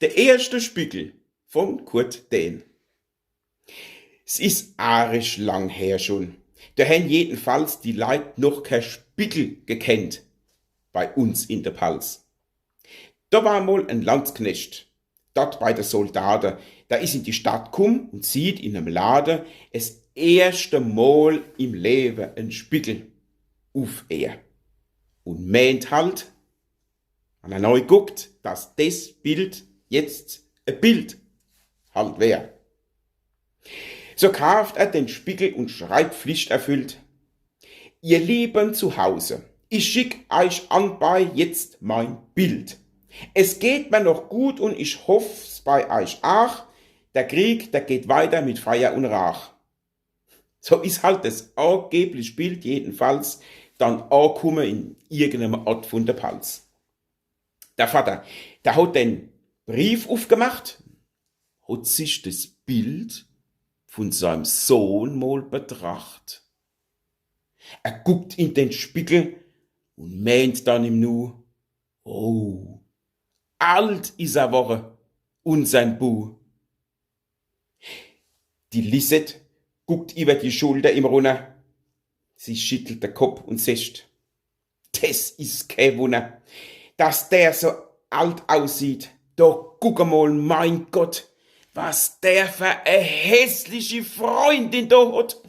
Der erste Spiegel von Kurt Dehn. Es ist arisch lang her schon. Da haben jedenfalls die Leute noch kein Spiegel gekannt bei uns in der Pals. Da war mal ein Landsknecht, dort bei den Soldaten. Da ist in die Stadt gekommen und sieht in einem Laden das erste Mal im Leben einen Spiegel auf er. Und meint halt, wenn er neu guckt, dass das Bild jetzt ein Bild halt wär. So kauft er den Spiegel und schreibt pflichterfüllt: Ihr Lieben zu Hause, ich schick euch anbei jetzt mein Bild. Es geht mir noch gut und ich hoff's bei euch auch. Der Krieg, der geht weiter mit Feuer und Rauch. So ist halt das angebliche Bild jedenfalls dann angekommen in irgendeinem Ort von der Pals. Der Vater, der hat den Brief aufgemacht, hat sich das Bild von seinem Sohn mal betracht. Er guckt in den Spiegel und meint dann im Nu: Oh, alt ist er worden und sein Bu. Die Lisette guckt über die Schulter im Runner. Sie schüttelt den Kopf und sagt: Das ist kein Wunder, dass der so alt aussieht. Da guck mal, mein Gott, was der für eine hässliche Freundin da hat.